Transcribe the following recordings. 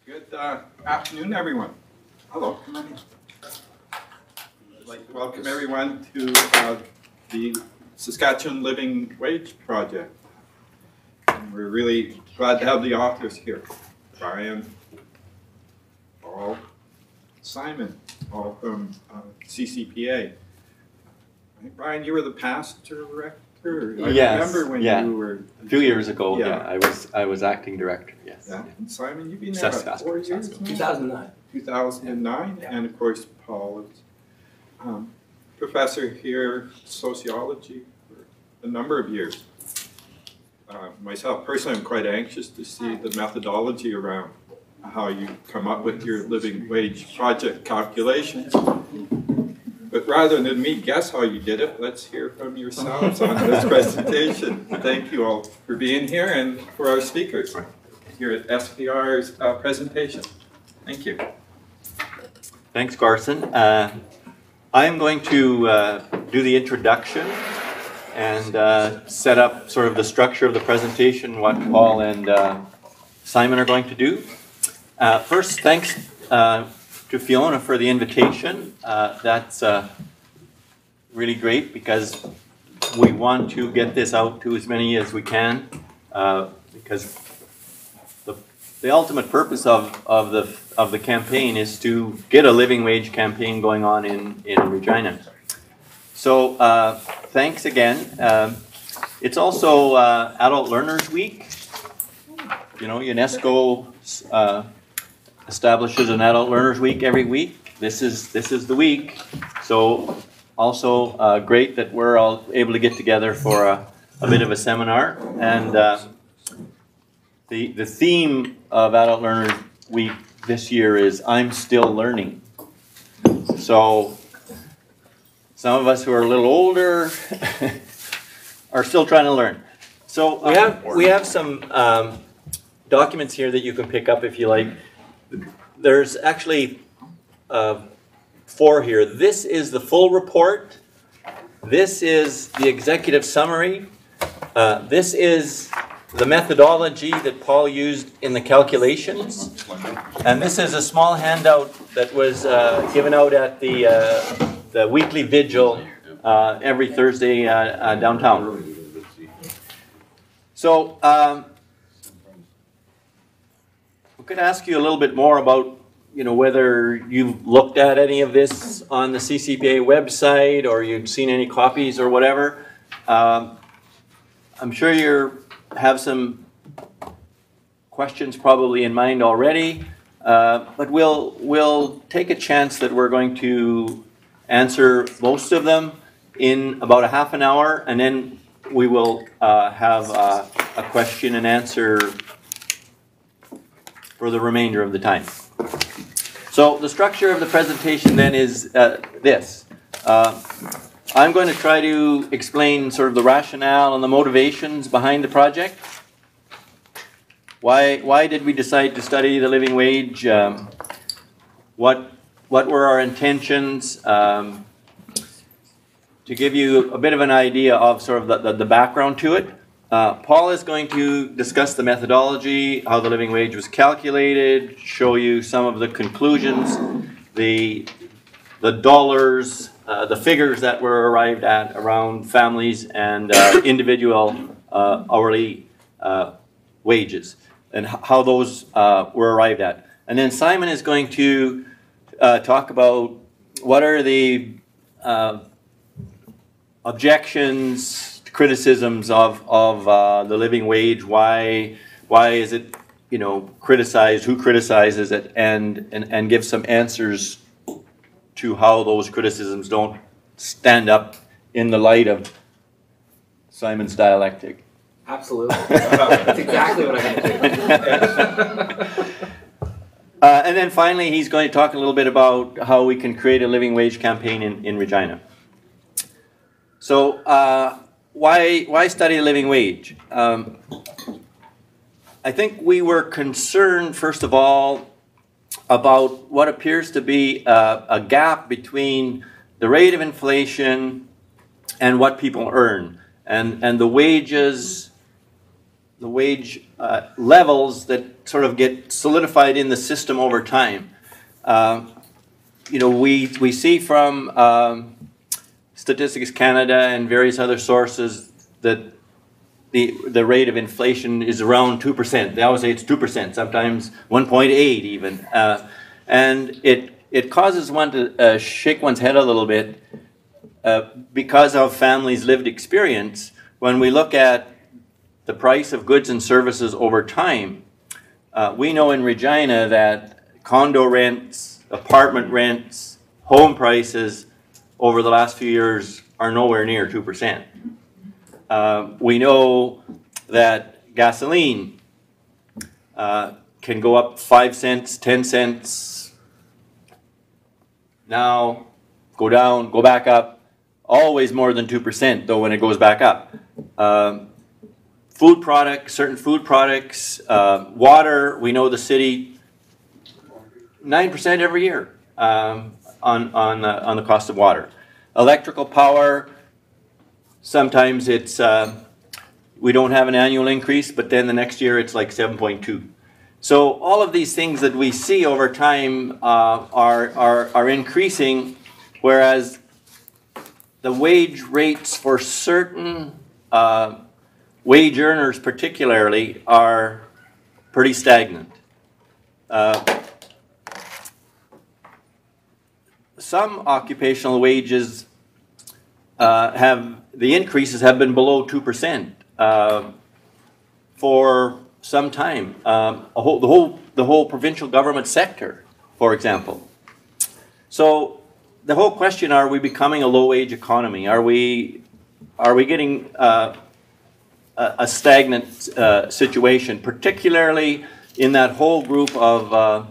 Good afternoon, everyone. Hello. I'd like to welcome everyone to the Saskatchewan Living Wage Project. And we're really glad to have the authors here. Brian, Paul, Simon, all from CCPA. I think, Brian, you were the past director. Yes, remember when you were a few years ago. Yeah, I was acting director. Yes. Yeah. And Simon, you've been there about 4 years. 2009. 2009, yeah. And of course Paul is professor here, sociology, for a number of years. Myself personally, I'm quite anxious to see the methodology around how you come up with your living wage project calculations. But rather than me guess how you did it, let's hear from yourselves on this presentation. Thank you all for being here and for our speakers here at SPR's presentation. Thank you. Thanks, Carson. I'm going to do the introduction and set up sort of the structure of the presentation, what Paul and Simon are going to do. First, thanks to Fiona for the invitation. That's really great because we want to get this out to as many as we can because the ultimate purpose of the campaign is to get a living wage campaign going on in Regina. So thanks again. It's also Adult Learners Week. You know, UNESCO establishes an Adult Learners Week every week. This is the week. So also great that we're all able to get together for a bit of a seminar. And the theme of Adult Learners Week this year is I'm Still Learning. So some of us who are a little older are still trying to learn. So we have some documents here that you can pick up if you like. There's actually 4 here. This is the full report. This is the executive summary. This is the methodology that Paul used in the calculations. And this is a small handout that was given out at the weekly vigil every Thursday downtown. So I'm going to ask you a little bit more about, you know, whether you've looked at any of this on the CCPA website or you've seen any copies or whatever. I'm sure you have some questions probably in mind already, but we'll take a chance that we're going to answer most of them in about a half an hour, and then we will have a question and answer for the remainder of the time. So the structure of the presentation then is this. I'm going to try to explain sort of the rationale and the motivations behind the project. Why did we decide to study the living wage? What were our intentions? To give you a bit of an idea of sort of the background to it. Paul is going to discuss the methodology, how the living wage was calculated, show you some of the conclusions, the dollars, the figures that were arrived at around families and individual hourly wages and how those were arrived at. And then Simon is going to talk about what are the objections, criticisms of the living wage. Why is it, you know, criticized? Who criticizes it? And give some answers to how those criticisms don't stand up in the light of Simon's dialectic. Absolutely. That's exactly what I'm going to do. And then finally, he's going to talk a little bit about how we can create a living wage campaign in Regina. So why study a living wage? I think we were concerned, first of all, about what appears to be a gap between the rate of inflation and what people earn. And the wages the wage levels that sort of get solidified in the system over time. You know, we see from Statistics Canada and various other sources that the rate of inflation is around 2%. They always say it's 2%, sometimes 1.8 even. And it causes one to shake one's head a little bit because of families' lived experience. When we look at the price of goods and services over time, we know in Regina that condo rents, apartment rents, home prices over the last few years are nowhere near 2%. We know that gasoline can go up 5 cents, 10 cents, now go down, go back up, always more than 2% though when it goes back up. Food products, certain food products, water, we know the city, 9% every year on the cost of water. Electrical power, sometimes it's, we don't have an annual increase, but then the next year it's like 7.2. So all of these things that we see over time are increasing, whereas the wage rates for certain wage earners particularly are pretty stagnant. Some occupational wages the increases have been below 2% for some time. The whole provincial government sector, for example. So the whole question: are we becoming a low-wage economy? Are we getting a stagnant situation, particularly in that whole group of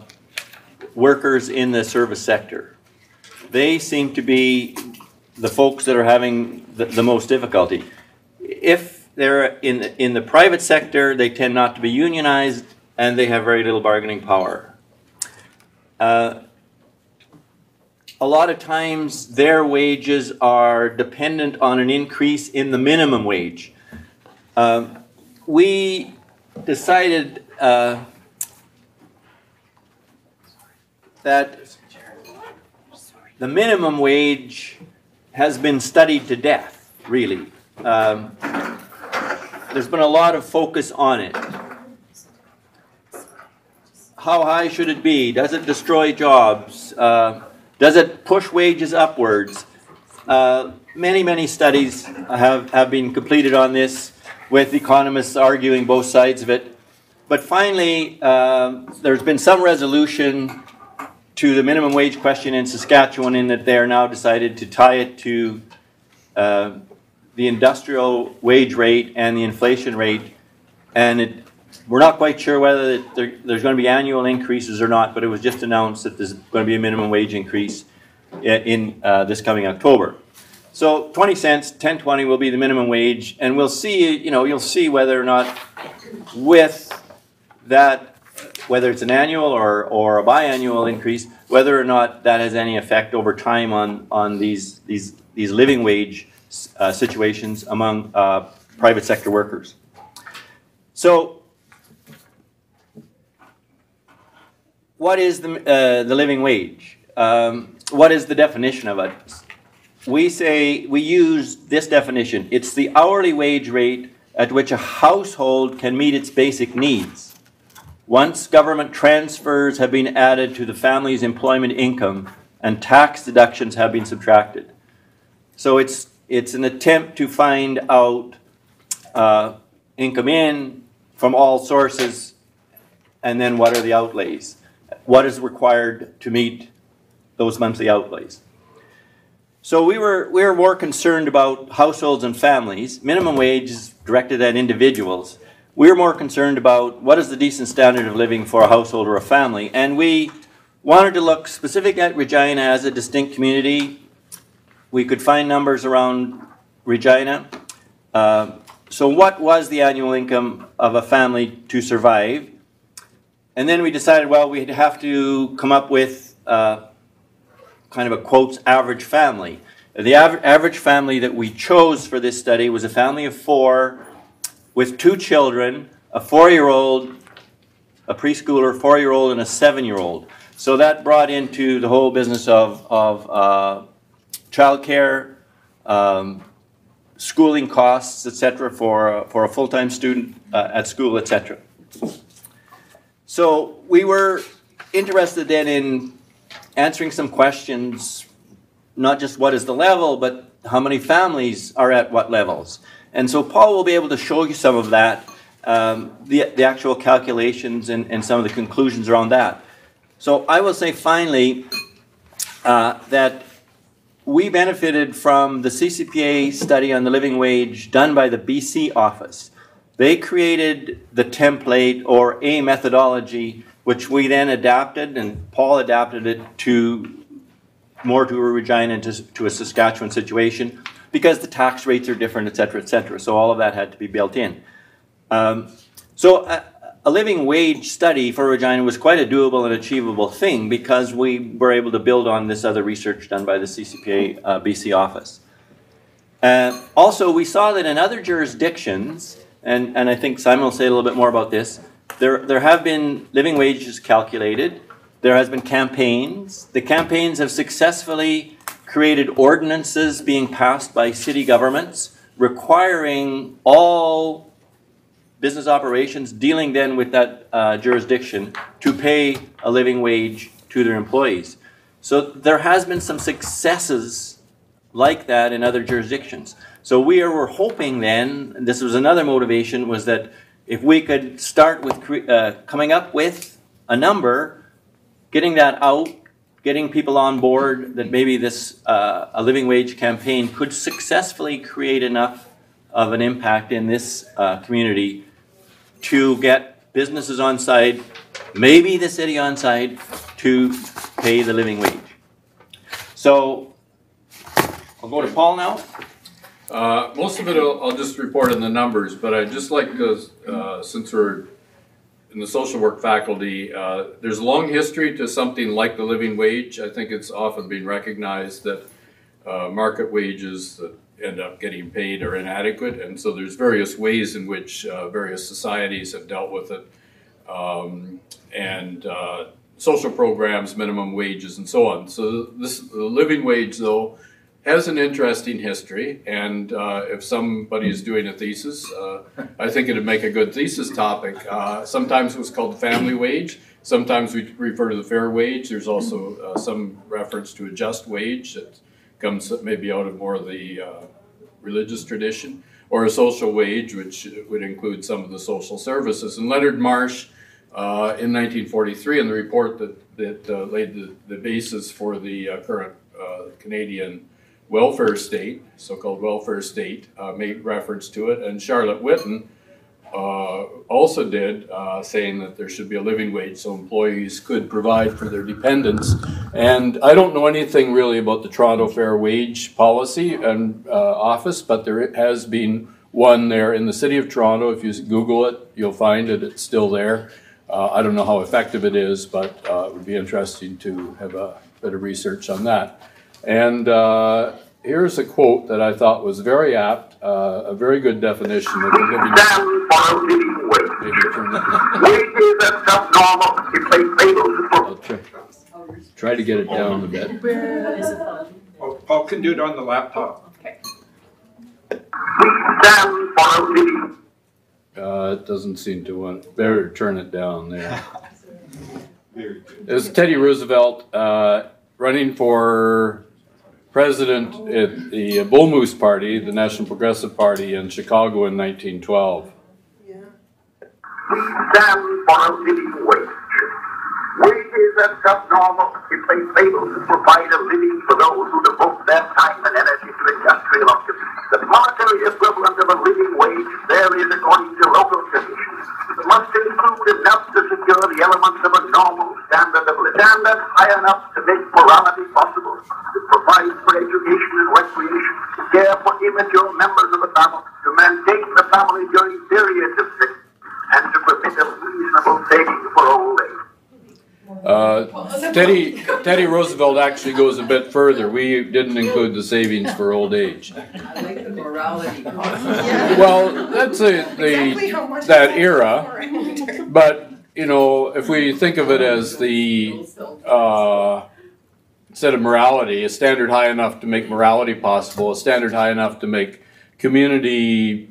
workers in the service sector? They seem to be the folks that are having the most difficulty. If they're in the private sector, they tend not to be unionized, and they have very little bargaining power. A lot of times their wages are dependent on an increase in the minimum wage. We decided that the minimum wage has been studied to death, really. There's been a lot of focus on it. How high should it be? Does it destroy jobs? Does it push wages upwards? Many studies have been completed on this, with economists arguing both sides of it. But finally, there's been some resolution to the minimum wage question in Saskatchewan, in that they are now decided to tie it to the industrial wage rate and the inflation rate. And we're not quite sure whether there's going to be annual increases or not, but it was just announced that there's going to be a minimum wage increase in this coming October. So 20 cents, 10.20 will be the minimum wage, and we'll see, you'll see whether or not with that, whether it's an annual or a biannual increase, whether or not that has any effect over time on these living wage situations among private sector workers. So what is the living wage? What is the definition of it? We use this definition. It's the hourly wage rate at which a household can meet its basic needs, once government transfers have been added to the family's employment income and tax deductions have been subtracted. So it's an attempt to find out income in from all sources, and then what are the outlays? What is required to meet those monthly outlays? So we were more concerned about households and families. Minimum wage is directed at individuals. We were more concerned about what is the decent standard of living for a household or a family, and we wanted to look specific at Regina as a distinct community. We could find numbers around Regina. So what was the annual income of a family to survive? And then we decided, well, we'd have to come up with kind of a quotes average family. The average family that we chose for this study was a family of 4 with 2 children, a 4-year-old, a preschooler, 4-year-old, and a 7-year-old. So that brought into the whole business of childcare, schooling costs, etc., for a full-time student at school, etc. So we were interested then in answering some questions, not just what is the level, but how many families are at what levels. And so Paul will be able to show you some of that, the actual calculations and some of the conclusions around that. So I will say finally that we benefited from the CCPA study on the living wage done by the BC office. They created the template or a methodology which we then adapted, and Paul adapted it more to a Regina and to a Saskatchewan situation because the tax rates are different, et cetera, et cetera. So all of that had to be built in. So a living wage study for Regina was quite a doable and achievable thing because we were able to build on this other research done by the CCPA BC office. Also, we saw that in other jurisdictions, and I think Simon will say a little bit more about this, there have been living wages calculated. There has been campaigns. The campaigns have successfully created ordinances being passed by city governments requiring all business operations dealing then with that jurisdiction to pay a living wage to their employees. So there has been some successes like that in other jurisdictions. So we were hoping then, and this was another motivation, was that if we could start with coming up with a number, getting that out, getting people on board, that maybe this a living wage campaign could successfully create enough of an impact in this community to get businesses on side, maybe the city on side, to pay the living wage. So I'll go to Paul now. Most of it I'll just report in the numbers, but I'd just like to, since we're in the social work faculty, there's a long history to something like the living wage. I think it's often been recognized that market wages that end up getting paid are inadequate, and so there's various ways in which various societies have dealt with it, and social programs, minimum wages, and so on. So the living wage, though, has an interesting history, and if somebody is doing a thesis, I think it'd make a good thesis topic. Sometimes it was called the family wage. Sometimes we refer to the fair wage. There's also some reference to a just wage that comes maybe out of more of the religious tradition, or a social wage, which would include some of the social services. And Leonard Marsh, in 1943, in the report that laid the basis for the current Canadian welfare state, so-called welfare state, made reference to it, and Charlotte Whitten also did, saying that there should be a living wage so employees could provide for their dependents. And I don't know anything really about the Toronto Fair Wage Policy and office, but there has been one there in the city of Toronto. If you Google it, you'll find it. It's still there. I don't know how effective it is, but it would be interesting to have a bit of research on that. And here's a quote that I thought was very apt, a very good definition of the living wage. Maybe turn that down. I'll try to get it down a bit. Oh, Paul can do it on the laptop. Okay. It doesn't seem to want. Better turn it down there. It's Teddy Roosevelt running for president at the Bull Moose Party, the National Progressive Party, in Chicago in 1912. We stand for a living wage. Wages are subnormal. We play fables to provide a living for those who devote their time and energy to industrial occupancy. The monetary equivalent of a living wage varies according to local conditions. It must include enough to secure the elements of a normal standard of living. Standard high enough to make morality possible, to provide for education and recreation, to care for immature members of the family, to maintain the family during periods of sickness, and to permit a reasonable saving for old age. Teddy Roosevelt actually goes a bit further. We didn't include the savings for old age. I like the morality. Well, that's that era. But, you know, if we think of it as the, instead of morality, a standard high enough to make morality possible, a standard high enough to make community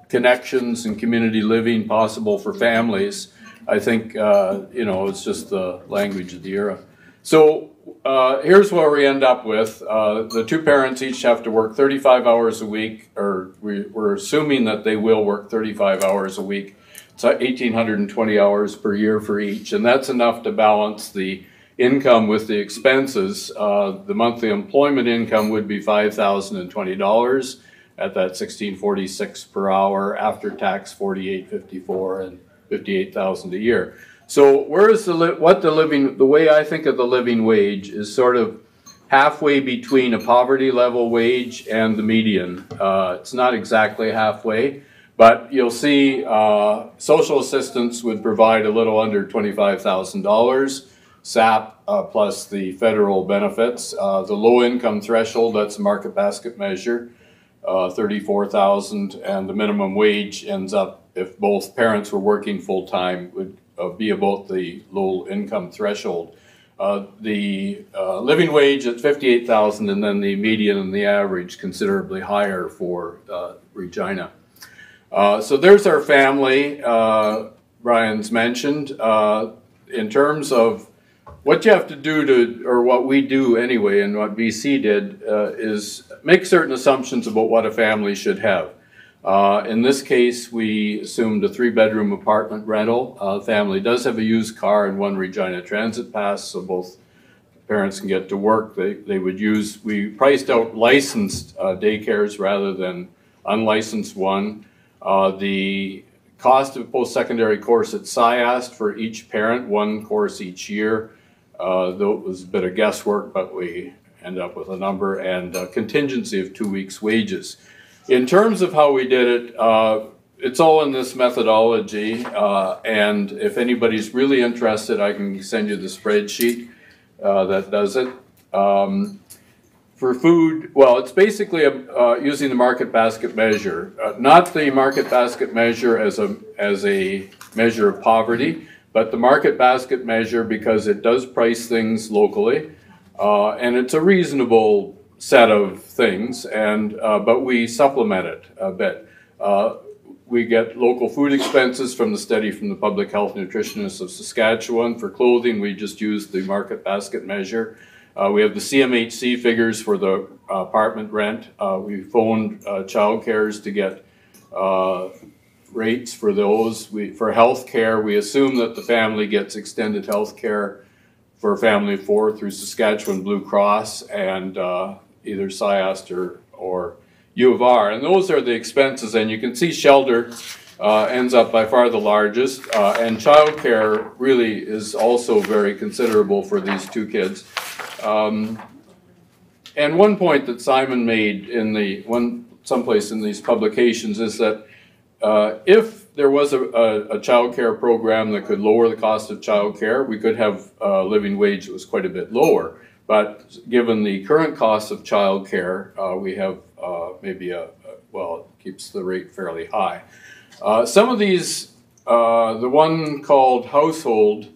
connections and community living possible for families, I think, you know, it's just the language of the era. So here's where we end up with. The two parents each have to work 35 hours a week, or we're assuming that they will work 35 hours a week. It's 1,820 hours per year for each, and that's enough to balance the income with the expenses. The monthly employment income would be $5,020 at that $1,646 per hour, after tax $4,854, and $58,000 a year. So where is the way I think of the living wage is sort of halfway between a poverty level wage and the median. It's not exactly halfway, but you'll see social assistance would provide a little under $25,000. SAP plus the federal benefits. The low income threshold, that's a market basket measure, $34,000, and the minimum wage ends up, if both parents were working full-time, would be about the low income threshold. The living wage at $58,000, and then the median and the average considerably higher for Regina. So there's our family, Brian's mentioned. In terms of what you have to do to, or what we do anyway, and what BC did, is make certain assumptions about what a family should have. In this case, we assumed a 3-bedroom apartment rental. The family does have a used car and 1 Regina Transit Pass, so both parents can get to work. They would use, we priced out licensed daycares rather than unlicensed one. The cost of a post-secondary course at SciAst for each parent, 1 course each year. Though it was a bit of guesswork, but we end up with a number, and a contingency of 2 weeks' wages. In terms of how we did it, it's all in this methodology, and if anybody's really interested, I can send you the spreadsheet that does it. For food, well, it's basically using the market basket measure, not the market basket measure as a measure of poverty, but the market basket measure because it does price things locally, and it's a reasonable set of things, and but we supplement it a bit. We get local food expenses from the study from the Public Health Nutritionists of Saskatchewan. For clothing, we just use the market basket measure. We have the CMHC figures for the apartment rent. We phoned childcares to get rates for those. For health care, we assume that the family gets extended health care for family of 4 through Saskatchewan Blue Cross and either SciAst or U of R. And those are the expenses. And you can see shelter ends up by far the largest. And childcare really is also very considerable for these 2 kids. And one point that Simon made in someplace in these publications is that if there was a child care program that could lower the cost of child care, we could have a living wage that was quite a bit lower. But given the current cost of child care, we have maybe well, it keeps the rate fairly high. Some of these, the one called household,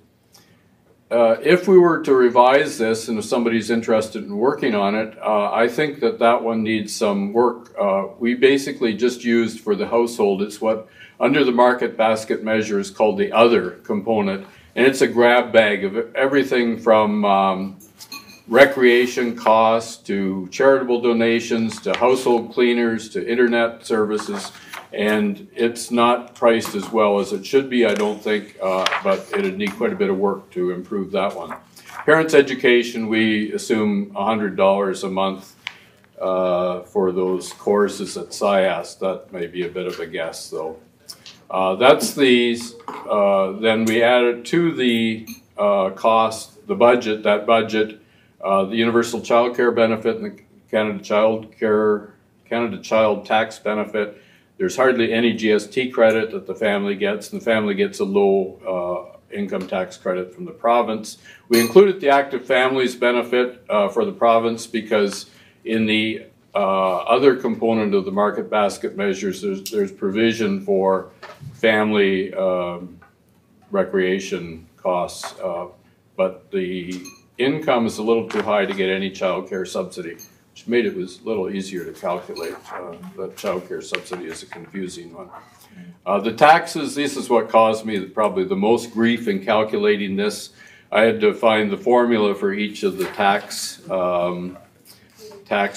if we were to revise this, and if somebody's interested in working on it, I think that one needs some work. We basically just used for the household, it's what under the market basket measure is called the other component, and it's a grab bag of everything from recreation costs to charitable donations to household cleaners to internet services, and it's not priced as well as it should be, I don't think, but it'd need quite a bit of work to improve that one. Parents' education, we assume $100 a month for those courses at SciAst. That may be a bit of a guess, though. That's these. Then we added to the cost, the budget, the Universal Child Care Benefit and the Canada Child Tax Benefit. There's hardly any GST credit that the family gets, and the family gets a low income tax credit from the province. We included the active families benefit for the province because in the other component of the market basket measures, there's provision for family recreation costs, but the income is a little too high to get any child care subsidy, which made it was a little easier to calculate. The child care subsidy is a confusing one. The taxes, this is what caused me probably the most grief in calculating this. I had to find the formula for each of the tax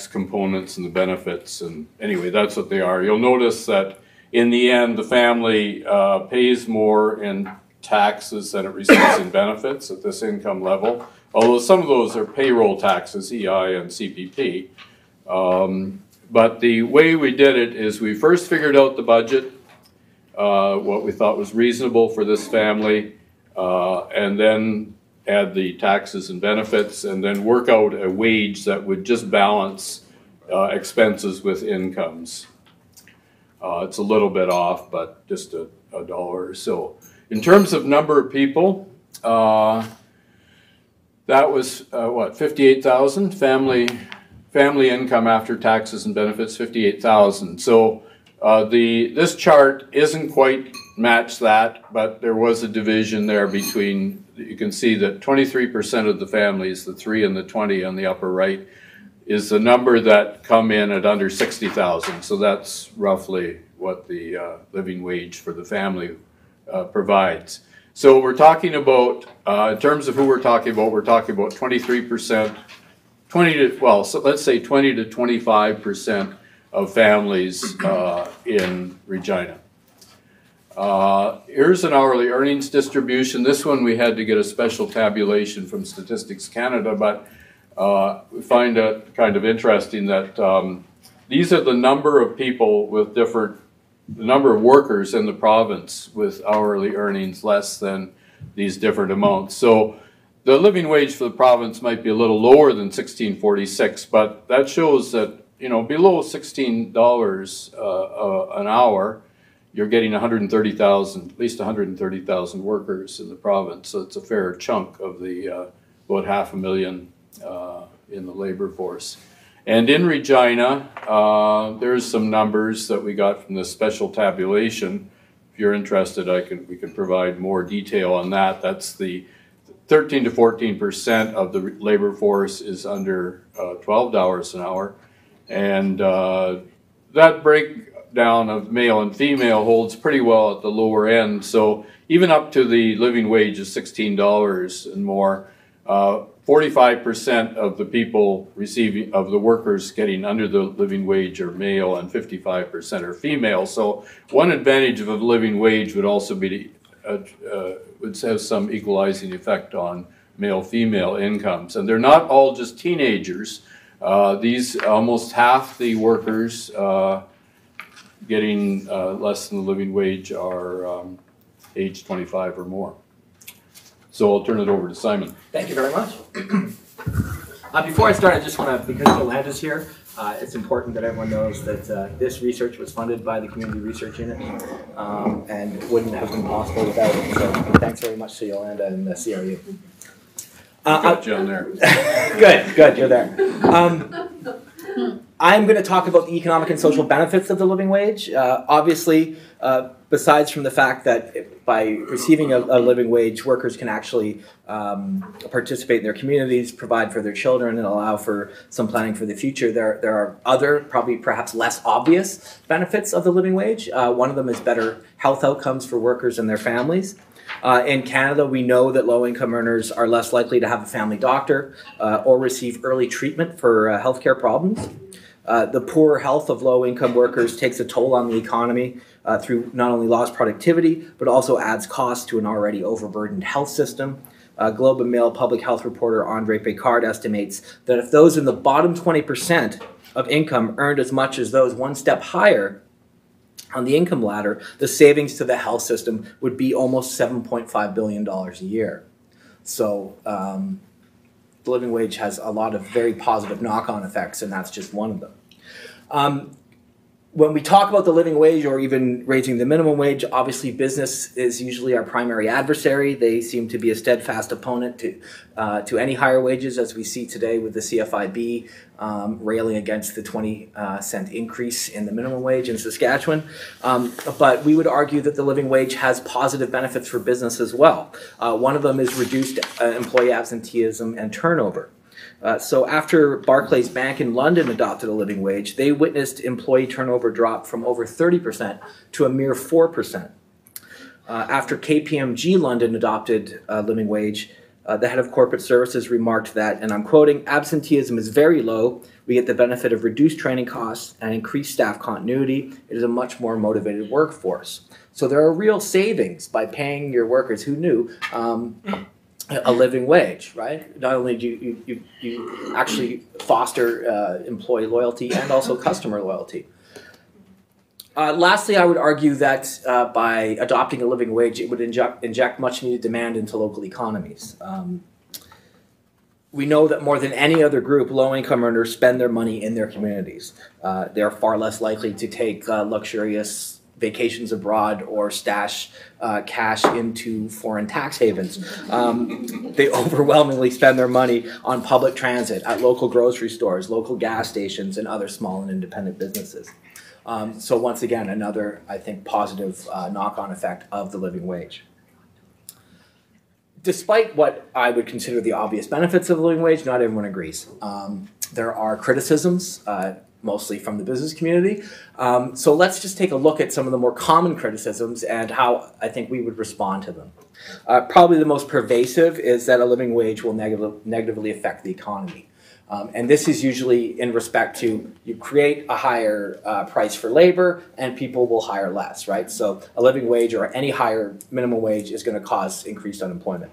components and the benefits, and anyway, that's what they are. You'll notice that in the end, the family pays more in taxes than it receives in benefits at this income level, although some of those are payroll taxes, EI and CPP. But the way we did it is we first figured out the budget, what we thought was reasonable for this family, and then add the taxes and benefits, and then work out a wage that would just balance expenses with incomes. It's a little bit off, but just a dollar or so. In terms of number of people, that was what, 58,000 family income after taxes and benefits, 58,000. So this chart isn't quite match that, but there was a division there between. You can see that 23% of the families, the 3 and the 20 on the upper right, is the number that come in at under 60,000. So that's roughly what the living wage for the family provides. So we're talking about, in terms of who we're talking about 23%, so let's say 20 to 25% of families in Regina. Here's an hourly earnings distribution. This one we had to get a special tabulation from Statistics Canada, but we find it kind of interesting that these are the number of people with the number of workers in the province with hourly earnings less than these different amounts. So the living wage for the province might be a little lower than $16.46, but that shows that, you know, below $16 an hour, you're getting 130,000, at least 130,000 workers in the province. So it's a fair chunk of the about 500,000 in the labor force. And in Regina, there's some numbers that we got from the special tabulation. If you're interested, we can provide more detail on that. That's the 13 to 14% of the labor force is under $12 an hour, and that breakdown of male and female holds pretty well at the lower end. So even up to the living wage is $16 and more, 45% of the people of the workers getting under the living wage are male and 55% are female. So one advantage of a living wage would also be would have some equalizing effect on male-female incomes. And they're not all just teenagers. These almost half the workers getting less than the living wage are age 25 or more. So I'll turn it over to Simon. Thank you very much. Before I start, I just want to, because Yolanda's here, it's important that everyone knows that this research was funded by the Community Research Unit and wouldn't have been possible without it. So thanks very much to Yolanda and the CRU. Got you on there. Good, you're there. I'm going to talk about the economic and social benefits of the living wage. Obviously, besides from the fact that by receiving a living wage, workers can actually participate in their communities, provide for their children, and allow for some planning for the future, there are other, probably perhaps less obvious benefits of the living wage. One of them is better health outcomes for workers and their families. In Canada, we know that low-income earners are less likely to have a family doctor or receive early treatment for healthcare problems. The poor health of low-income workers takes a toll on the economy through not only lost productivity, but also adds costs to an already overburdened health system. Globe and Mail public health reporter Andre Picard estimates that if those in the bottom 20% of income earned as much as those one step higher on the income ladder, the savings to the health system would be almost $7.5 billion a year. So the living wage has a lot of very positive knock-on effects, and that's just one of them. when we talk about the living wage or even raising the minimum wage, obviously business is usually our primary adversary. They seem to be a steadfast opponent to any higher wages, as we see today with the CFIB railing against the 20-cent increase in the minimum wage in Saskatchewan. But we would argue that the living wage has positive benefits for business as well. One of them is reduced employee absenteeism and turnover. So after Barclays Bank in London adopted a living wage, they witnessed employee turnover drop from over 30% to a mere 4%. After KPMG London adopted a living wage, the head of corporate services remarked that, and I'm quoting, "Absenteeism is very low. We get the benefit of reduced training costs and increased staff continuity. It is a much more motivated workforce." So there are real savings by paying your workers, who knew, a living wage, right? Not only do you actually foster employee loyalty and also customer loyalty. Lastly, I would argue that by adopting a living wage, it would inject much needed demand into local economies. We know that more than any other group, low-income earners spend their money in their communities. They're far less likely to take luxurious vacations abroad or stash cash into foreign tax havens. They overwhelmingly spend their money on public transit, at local grocery stores, local gas stations, and other small and independent businesses. So once again, another, I think, positive knock-on effect of the living wage. Despite what I would consider the obvious benefits of the living wage, not everyone agrees. There are criticisms, mostly from the business community. So let's just take a look at some of the more common criticisms and how I think we would respond to them. Probably the most pervasive is that a living wage will negatively affect the economy. And this is usually in respect to you create a higher price for labor and people will hire less, right? So a living wage or any higher minimum wage is going to cause increased unemployment.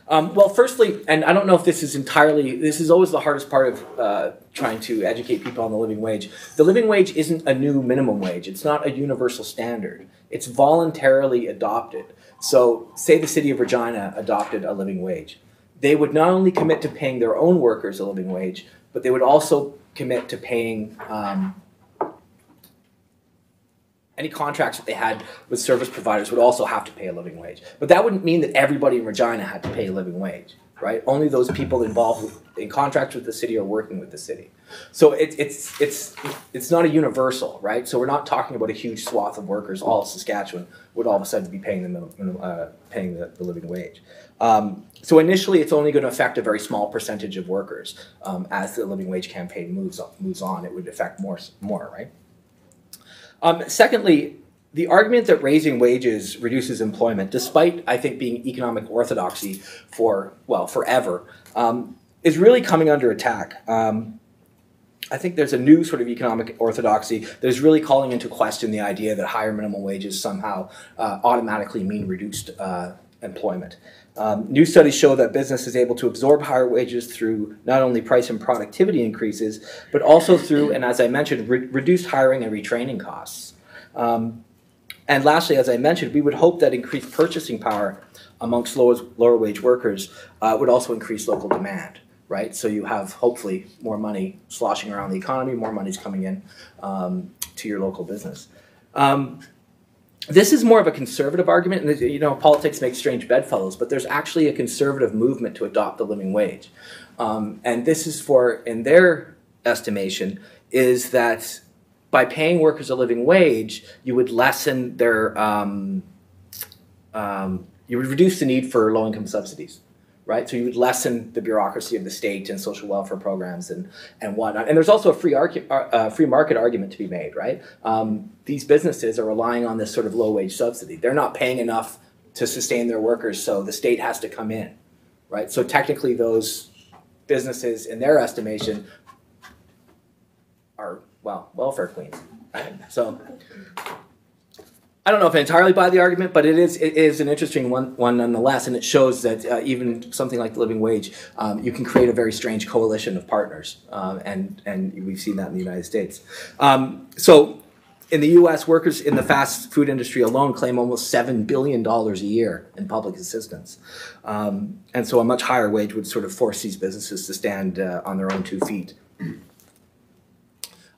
Well, firstly, and I don't know if this is always the hardest part of trying to educate people on the living wage. The living wage isn't a new minimum wage. It's not a universal standard. It's voluntarily adopted. So say the city of Regina adopted a living wage. They would not only commit to paying their own workers a living wage, but they would also commit to paying any contracts that they had with service providers would also have to pay a living wage. But that wouldn't mean that everybody in Regina had to pay a living wage, right? Only those people involved in contracts with the city or working with the city. So it's not a universal, right? So we're not talking about a huge swath of workers, all of Saskatchewan, would all of a sudden be paying the living wage. So initially, it's only going to affect a very small percentage of workers. As the living wage campaign moves on, it would affect more, right? Secondly, the argument that raising wages reduces employment, despite, I think, being economic orthodoxy for, well, forever, is really coming under attack. I think there's a new sort of economic orthodoxy that is really calling into question the idea that higher minimum wages somehow automatically mean reduced employment. New studies show that business is able to absorb higher wages through not only price and productivity increases, but also through, and as I mentioned, reduced hiring and retraining costs. And lastly, as I mentioned, we would hope that increased purchasing power amongst lower wage workers would also increase local demand, right? So you have hopefully more money sloshing around the economy, more money's coming in to your local business. This is more of a conservative argument, and you know, politics makes strange bedfellows, but there's actually a conservative movement to adopt the living wage. And this is for, in their estimation, is that by paying workers a living wage, you would lessen their, you would reduce the need for low-income subsidies, right? So you would lessen the bureaucracy of the state and social welfare programs and whatnot. And there's also a free market argument to be made, right? These businesses are relying on this sort of low-wage subsidy. They're not paying enough to sustain their workers, so the state has to come in, right? So technically those businesses, in their estimation, are, well, welfare queens, right? So I don't know if I entirely buy the argument, but it is an interesting one nonetheless, and it shows that even something like the living wage, you can create a very strange coalition of partners, and we've seen that in the United States. So in the U.S., workers in the fast food industry alone claim almost $7 billion a year in public assistance, and so a much higher wage would sort of force these businesses to stand on their own 2 feet.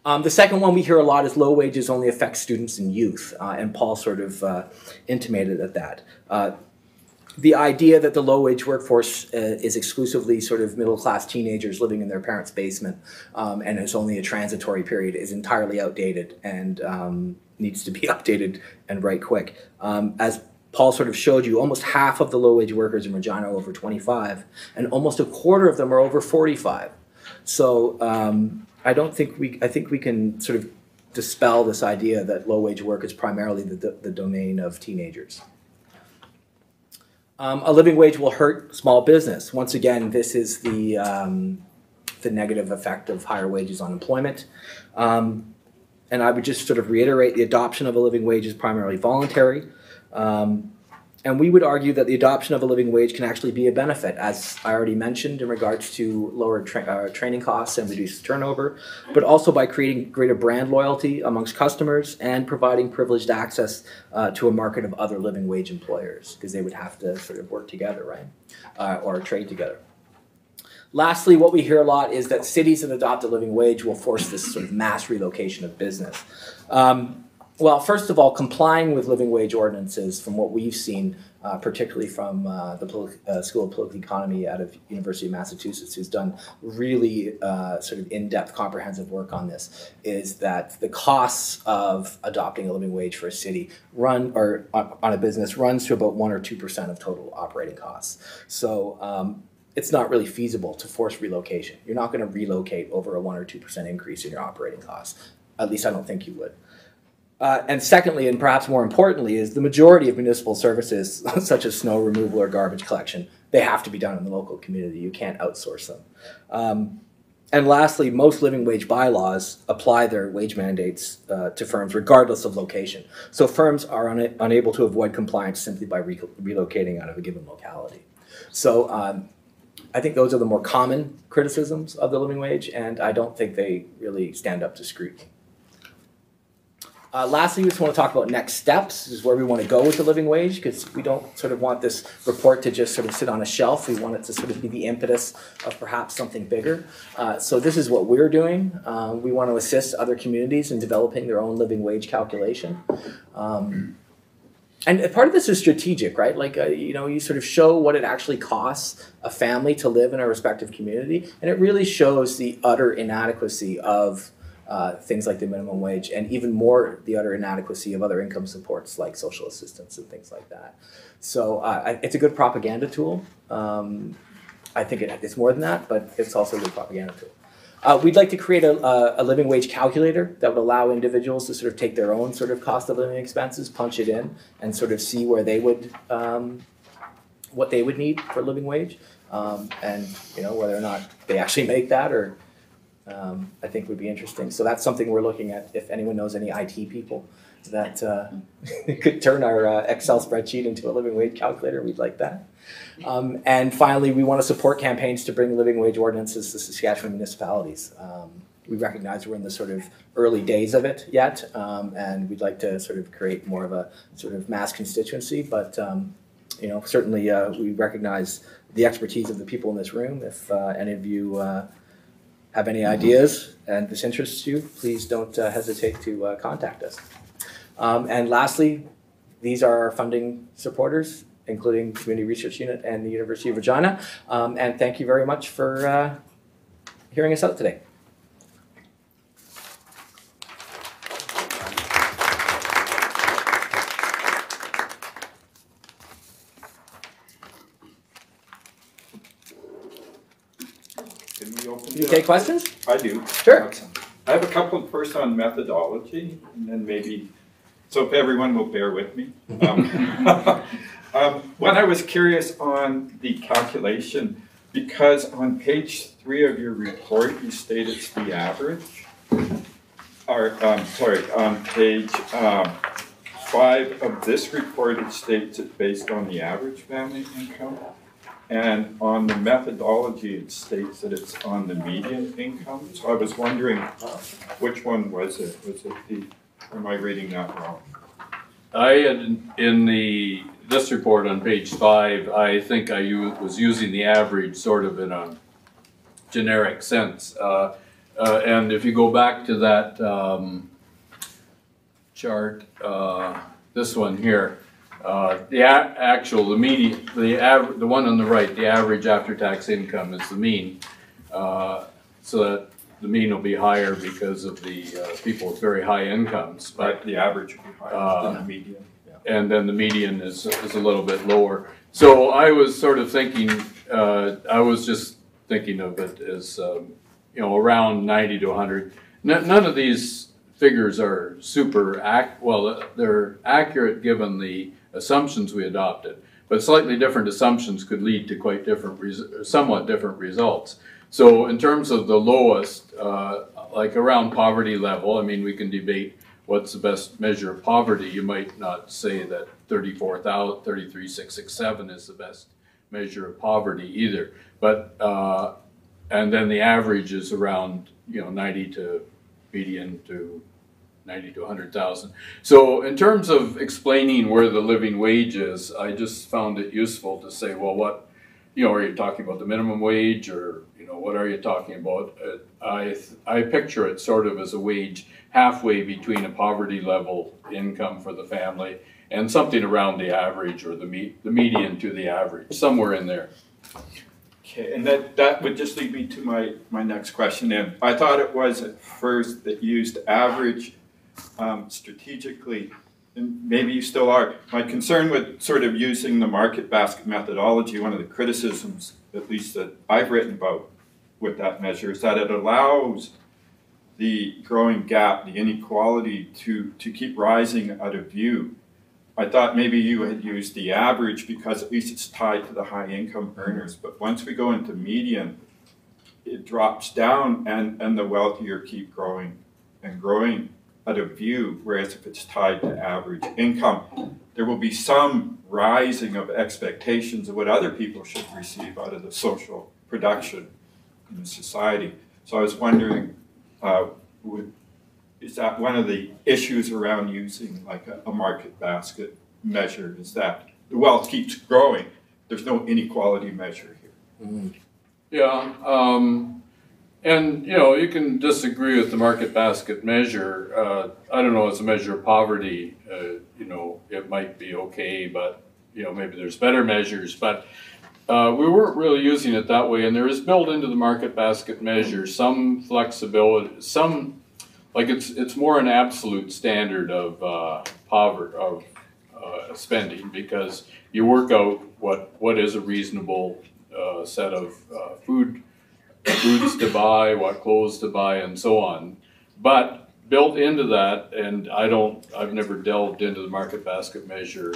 The second one we hear a lot is low wages only affect students and youth, and Paul sort of intimated at that. The idea that the low-wage workforce is exclusively sort of middle-class teenagers living in their parents' basement and it's only a transitory period is entirely outdated and needs to be updated and right quick. As Paul sort of showed you, almost half of the low-wage workers in Regina are over 25, and almost a quarter of them are over 45. So I think we can sort of dispel this idea that low-wage work is primarily the domain of teenagers. A living wage will hurt small business. Once again, this is the negative effect of higher wages on employment. And I would just sort of reiterate the adoption of a living wage is primarily voluntary. And we would argue that the adoption of a living wage can actually be a benefit, as I already mentioned, in regards to lower training costs and reduced turnover, but also by creating greater brand loyalty amongst customers and providing privileged access to a market of other living wage employers, because they would have to sort of work together, right, or trade together. Lastly, what we hear a lot is that cities that adopt a living wage will force this sort of mass relocation of business. Well, first of all, complying with living wage ordinances, from what we've seen, particularly from the School of Political Economy out of University of Massachusetts, who's done really sort of in-depth, comprehensive work on this, is that the costs of adopting a living wage for a city on a business runs to about 1 or 2% of total operating costs. So it's not really feasible to force relocation. You're not going to relocate over a 1 or 2% increase in your operating costs. At least I don't think you would. And secondly, and perhaps more importantly, is the majority of municipal services, such as snow removal or garbage collection, they have to be done in the local community. You can't outsource them. And lastly, most living wage bylaws apply their wage mandates to firms regardless of location. So firms are unable to avoid compliance simply by relocating out of a given locality. So I think those are the more common criticisms of the living wage, and I don't think they really stand up to scrutiny. Lastly, we just want to talk about next steps. This is where we want to go with the living wage, because we don't sort of want this report to just sort of sit on a shelf. We want it to sort of be the impetus of perhaps something bigger. So this is what we're doing. We want to assist other communities in developing their own living wage calculation. And part of this is strategic, right? Like, you sort of show what it actually costs a family to live in a respective community, and it really shows the utter inadequacy of things like the minimum wage, and even more the utter inadequacy of other income supports like social assistance and things like that. So it's a good propaganda tool. I think it's more than that, but it's also a good propaganda tool. We'd like to create a living wage calculator that would allow individuals to sort of take their own sort of cost of living expenses, punch it in, and sort of see where they would, what they would need for a living wage, and whether or not they actually make that, or I think would be interesting. So that's something we're looking at. If anyone knows any IT people that could turn our Excel spreadsheet into a living wage calculator, we'd like that. And finally, we want to support campaigns to bring living wage ordinances to Saskatchewan municipalities. We recognize we're in the sort of early days of it yet, and we'd like to sort of create more of a sort of mass constituency, but certainly we recognize the expertise of the people in this room. If any of you have any ideas and this interests you, please don't hesitate to contact us. And lastly, these are our funding supporters, including Community Research Unit and the University of Regina. And thank you very much for hearing us out today. Can we open Do you take questions? I do. Sure. I have a couple first on methodology, and then maybe, so if everyone will bear with me. When I was curious on the calculation, because on page 3 of your report, you state it's the average. Or, on page 5 of this report, it states it's based on the average family income. And on the methodology, it states that it's on the median income. So I was wondering, which one was it? Was it the, or am I reading that wrong? I had in this report on page 5, I think I was using the average sort of in a generic sense. and if you go back to that chart, this one here, the median, the one on the right, the average after-tax income is the mean. So that the mean will be higher because of the people with very high incomes. But Right, the average would be higher than the median. Yeah. and then the median is a little bit lower. So I was sort of thinking, I was just thinking of it as, you know, around 90 to 100. None of these figures are super well, they're accurate given the assumptions we adopted, but slightly different assumptions could lead to quite different, somewhat different results. So in terms of the lowest, like around poverty level, I mean, we can debate what's the best measure of poverty. You might not say that 33,667 is the best measure of poverty either. But, and then the average is around, you know, 90 to median to 90 to 100,000. So in terms of explaining where the living wage is, I just found it useful to say, well, what, you know, are you talking about the minimum wage, or, you know, what are you talking about? I picture it sort of as a wage halfway between a poverty level income for the family and something around the average, or the median to the average, somewhere in there. Okay, and that would just lead me to my next question. And I thought it was at first that you used average strategically, and maybe you still are. My concern with sort of using the market basket methodology, one of the criticisms, at least that I've written about with that measure, is that it allows the growing gap, the inequality, to keep rising out of view. I thought maybe you had used the average because at least it's tied to the high income earners, but once we go into median, it drops down, and the wealthier keep growing and growing out of view, whereas if it's tied to average income, there will be some rising of expectations of what other people should receive out of the social production in the society. So I was wondering, is that one of the issues around using like a market basket measure, is that the wealth keeps growing, there's no inequality measure here? Mm-hmm. Yeah, and you know, you can disagree with the market basket measure. I don't know, as a measure of poverty, you know, it might be okay, but you know, maybe there's better measures. But we weren't really using it that way, and there is built into the market basket measure some flexibility, some, like it's more an absolute standard of poverty, of spending, because you work out what is a reasonable set of foods to buy, what clothes to buy, and so on. But built into that, and I've never delved into the market basket measure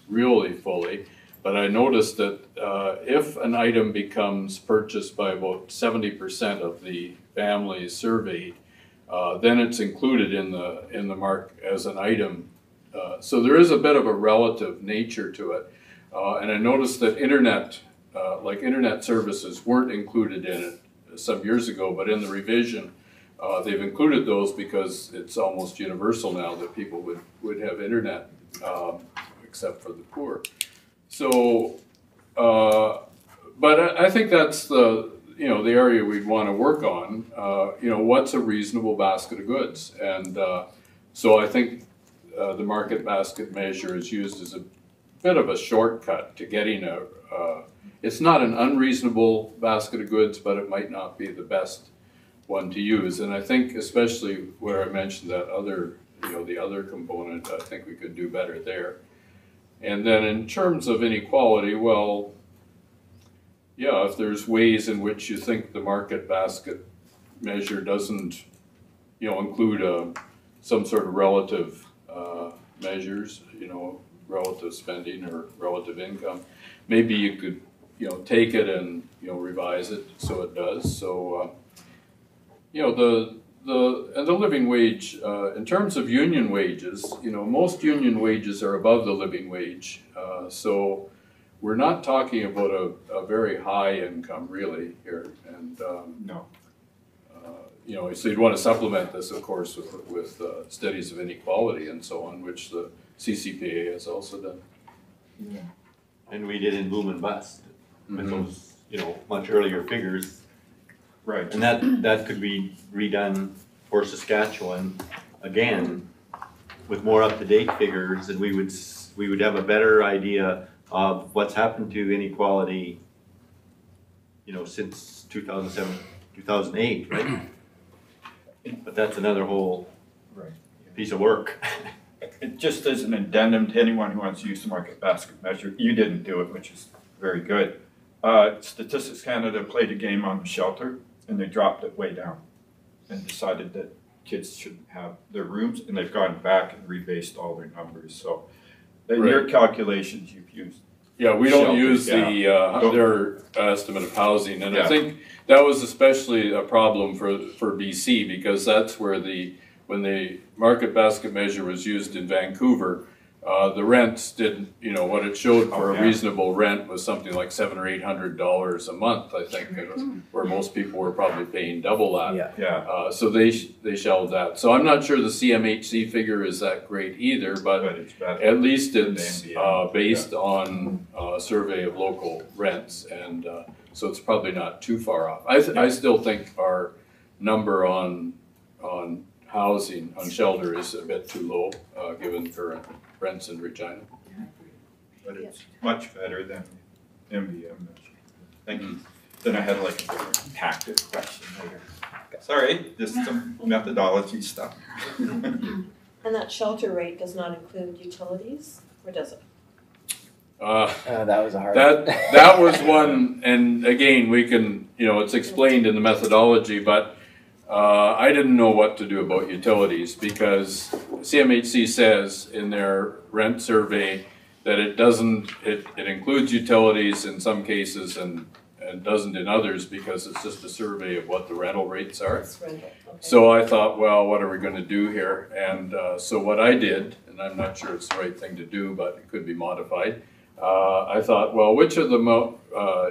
really fully, but I noticed that if an item becomes purchased by about 70% of the families surveyed, then it's included in the mark as an item. So there is a bit of a relative nature to it. And I noticed that internet services weren't included in it some years ago, but in the revision, they've included those because it's almost universal now that people would have internet, except for the poor. So, but I think that's the area we'd want to work on. You know, what's a reasonable basket of goods? And so I think the market basket measure is used as a bit of a shortcut to getting it's not an unreasonable basket of goods, but it might not be the best one to use. And I think especially where I mentioned that other, the other component, I think we could do better there. And then in terms of inequality, well, yeah, if there's ways in which you think the market basket measure doesn't, include some sort of relative measures, relative spending or relative income, maybe you could, take it and, revise it so it does. So, the living wage, in terms of union wages, most union wages are above the living wage. So we're not talking about a very high income really here. And, No. So you'd want to supplement this, of course, with studies of inequality and so on, which the CCPA has also done. Yeah. And we did in boom and bust with those, much earlier figures. Right. And that could be redone for Saskatchewan, again, with more up-to-date figures, and we would have a better idea of what's happened to inequality, since 2007, 2008, right? But that's another whole piece of work. It just as an addendum to anyone who wants to use the market basket measure. You didn't do it, which is very good. Statistics Canada played a game on the shelter, and they dropped it way down and decided that kids shouldn't have their rooms, and they've gone back and rebased all their numbers. So in your calculations you've used. Yeah, we don't use Don't- their estimate of housing, and Yeah. I think that was especially a problem for BC, because that's where when the market basket measure was used in Vancouver, the rents didn't, what it showed for a reasonable rent was something like $700 or $800 a month, I think, where most people were probably paying double that. Yeah. Yeah, So they shelved that. So I'm not sure the CMHC figure is that great either, but it's better. at least than the it's NBM. based on a survey of local rents, and so it's probably not too far off. I still think our number on housing, on shelter, is a bit too low, given current rents in Regina. But it's much better than MBM measure. Thank you. Then I had like a different tactic question later. Sorry, just some methodology stuff. And that shelter rate does not include utilities, or does it? That was a hard. That was one, and again, we can, it's explained in the methodology, but I didn't know what to do about utilities, because CMHC says in their rent survey that it includes utilities in some cases and doesn't in others, because it's just a survey of what the rental rates are. It's rental, okay. So I thought, well, what are we going to do here? And so what I did, and I'm not sure it's the right thing to do, but it could be modified. I thought, well, which of the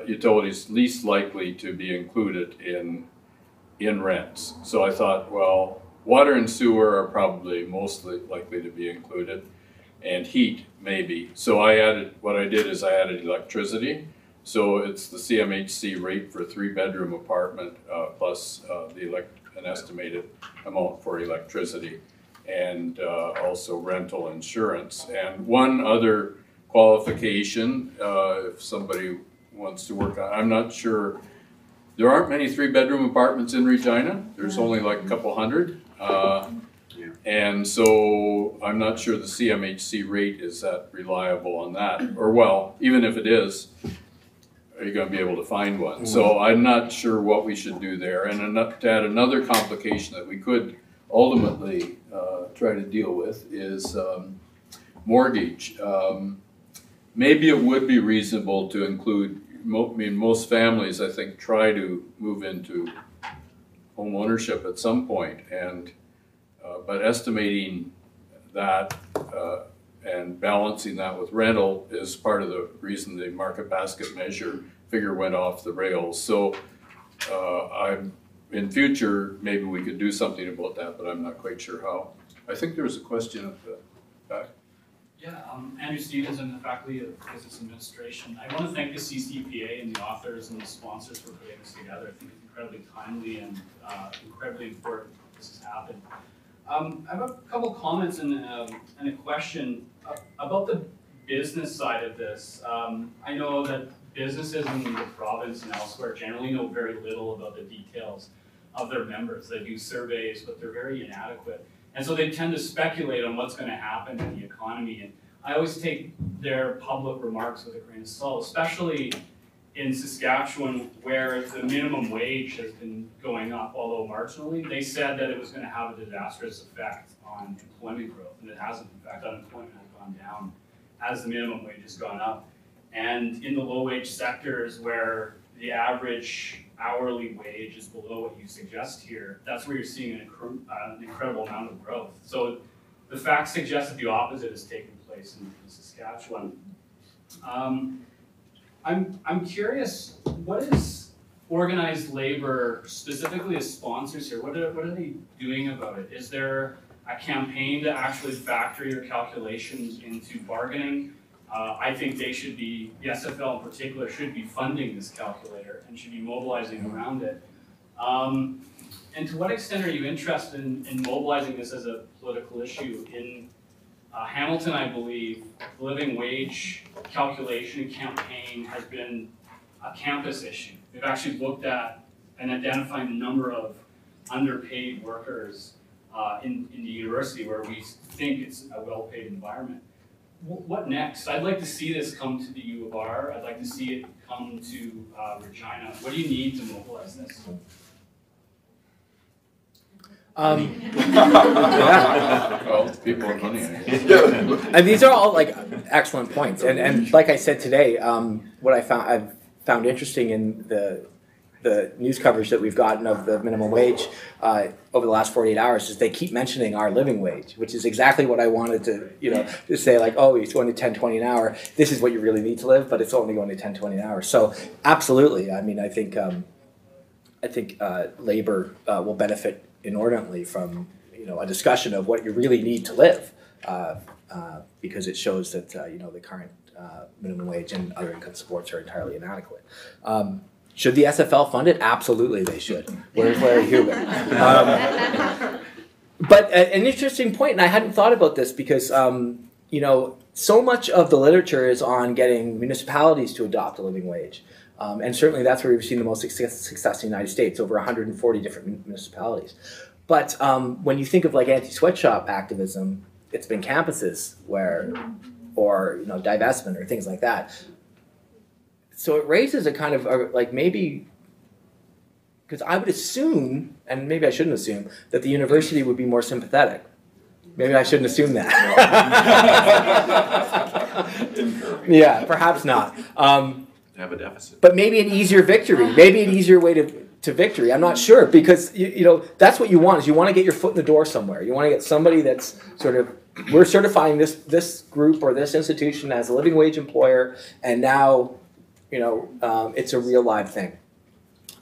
utilities least likely to be included in rents? So I thought, well, water and sewer are probably mostly likely to be included, and heat maybe. So what I did is I added electricity. So it's the CMHC rate for a 3-bedroom apartment plus an estimated amount for electricity, and also rental insurance. And one other qualification, if somebody wants to work on, I'm not sure, there aren't many 3-bedroom apartments in Regina. There's only like a couple hundred. And so I'm not sure the CMHC rate is that reliable on that. Or well, even if it is, are you going to be able to find one? So I'm not sure what we should do there. And to add another complication that we could ultimately try to deal with is mortgage. Maybe it would be reasonable to include, most families, I think, try to move into home ownership at some point, but estimating that and balancing that with rental is part of the reason the market basket measure figure went off the rails. So in future, maybe we could do something about that, but I'm not quite sure how. I think there was a question at the back. Yeah, Andrew Stevens, I'm the faculty of Business Administration. I want to thank the CCPA and the authors and the sponsors for putting this together. I think it's incredibly timely and incredibly important that this has happened. I have a couple comments and a question about the business side of this. I know that businesses in the province and elsewhere generally know very little about the details of their members. They do surveys, but they're very inadequate. And so they tend to speculate on what's going to happen in the economy. And I always take their public remarks with a grain of salt, especially in Saskatchewan, where the minimum wage has been going up, although marginally. They said that it was going to have a disastrous effect on employment growth, and it hasn't. In fact, unemployment has gone down as the minimum wage has gone up. And in the low-wage sectors where the average hourly wage is below what you suggest here, that's where you're seeing an incredible amount of growth. So the facts suggest that the opposite is taking place in Saskatchewan. I'm curious, what is organized labor, specifically as sponsors here, what are they doing about it? Is there a campaign to actually factor your calculations into bargaining? I think they should be, the SFL in particular, should be funding this calculator and should be mobilizing around it. And to what extent are you interested in mobilizing this as a political issue? In Hamilton, I believe, the living wage calculation campaign has been a campus issue. We've actually looked at and identified a number of underpaid workers in the university where we think it's a well-paid environment. What next? I'd like to see this come to the U of R. I'd like to see it come to Regina. What do you need to mobilize this? Well, people are money. And these are all like excellent points. And like I said today, what I've found interesting in the news coverage that we've gotten of the minimum wage over the last 48 hours is they keep mentioning our living wage, which is exactly what I wanted to, to say, like, oh, it's going to 10, 20 an hour. This is what you really need to live, but it's only going to 10, 20 an hour. So absolutely. I mean, I think labor will benefit inordinately from, a discussion of what you really need to live, because it shows that, the current minimum wage and other income supports are entirely inadequate. Should the SFL fund it? Absolutely, they should. Where's Larry Huber? But an interesting point, and I hadn't thought about this because, so much of the literature is on getting municipalities to adopt a living wage. And certainly that's where we've seen the most success in the United States, over 140 different municipalities. But when you think of like anti-sweatshop activism, it's been campuses or divestment or things like that. So it raises a kind of maybe, because I would assume, and maybe I shouldn't assume, that the university would be more sympathetic. Maybe I shouldn't assume that. Yeah, perhaps not. Have a deficit. But maybe an easier victory. Maybe an easier way to victory. I'm not sure, because that's what you want, is you want to get your foot in the door somewhere. You want to get somebody that's sort of, we're certifying this group or this institution as a living wage employer, and now it's a real live thing.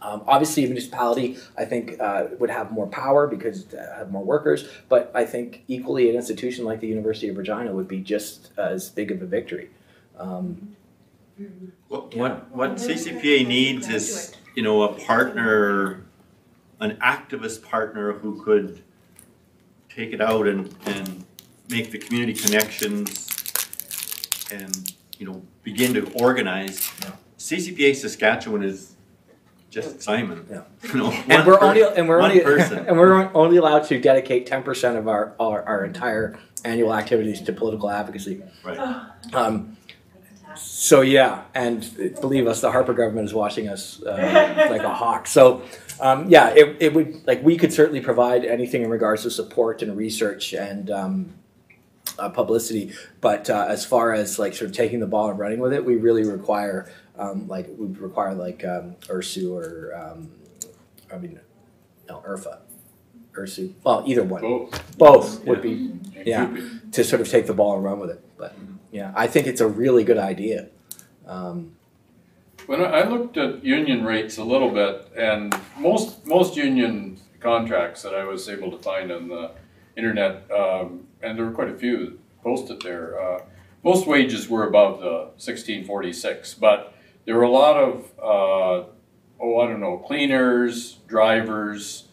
Obviously, a municipality, I think, would have more power because it have more workers, but I think equally an institution like the University of Regina would be just as big of a victory. What CCPA needs is, a partner, an activist partner who could take it out and make the community connections and, begin to organize. Yeah. CCPA Saskatchewan is just Simon. Yeah. And we're only allowed to dedicate 10% of our entire annual activities to political advocacy. Right. So yeah, and believe us, the Harper government is watching us like a hawk. So it would, we could certainly provide anything in regards to support and research and publicity, but as far as sort of taking the ball and running with it, we really require URSU or IRFA. URSU, well, either one. Both would be, to sort of take the ball and run with it. But yeah, I think it's a really good idea. When I looked at union rates a little bit, and most union contracts that I was able to find on the internet, and there were quite a few posted there, most wages were above the 1646, but there were a lot of, cleaners, drivers,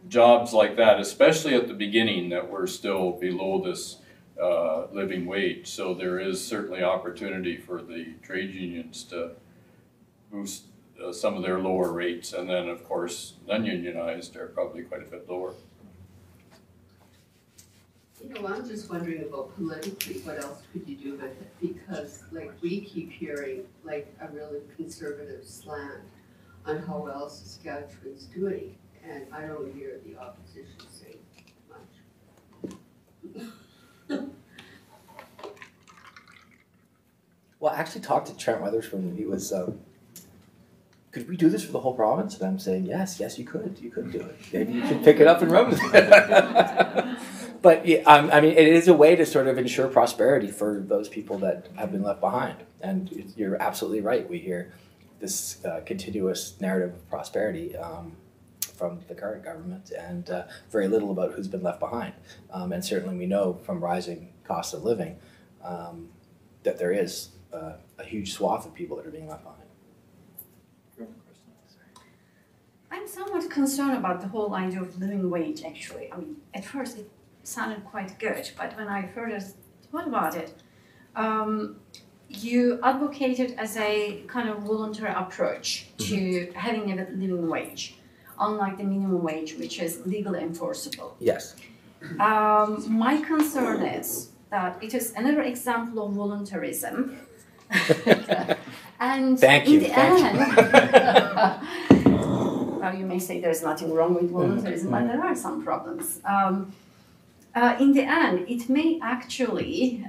jobs like that, especially at the beginning, that were still below this living wage. So there is certainly opportunity for the trade unions to boost some of their lower rates, and then of course non-unionized are probably quite a bit lower. I'm just wondering about politically, what else could you do with it? Because we keep hearing a really conservative slant on how well Saskatchewan's doing, and I don't hear the opposition saying much. Well, I actually talked to Trent Weatherspoon, and he was, could we do this for the whole province? And I'm saying, yes, you could do it. Maybe you should pick it up and run with it. But it is a way to sort of ensure prosperity for those people that have been left behind. And you're absolutely right. We hear this continuous narrative of prosperity from the current government, and very little about who's been left behind. And certainly we know from rising costs of living that there is a huge swath of people that are being left behind. I'm somewhat concerned about the whole idea of living wage, actually. I mean, at first it sounded quite good, but when I further thought about it, you advocated as a kind of voluntary approach to having a living wage, unlike the minimum wage, which is legally enforceable. Yes. My concern is that it is another example of voluntarism. And Thank you. in the end, well, you may say there's nothing wrong with voluntarism, but there are some problems. In the end, it may actually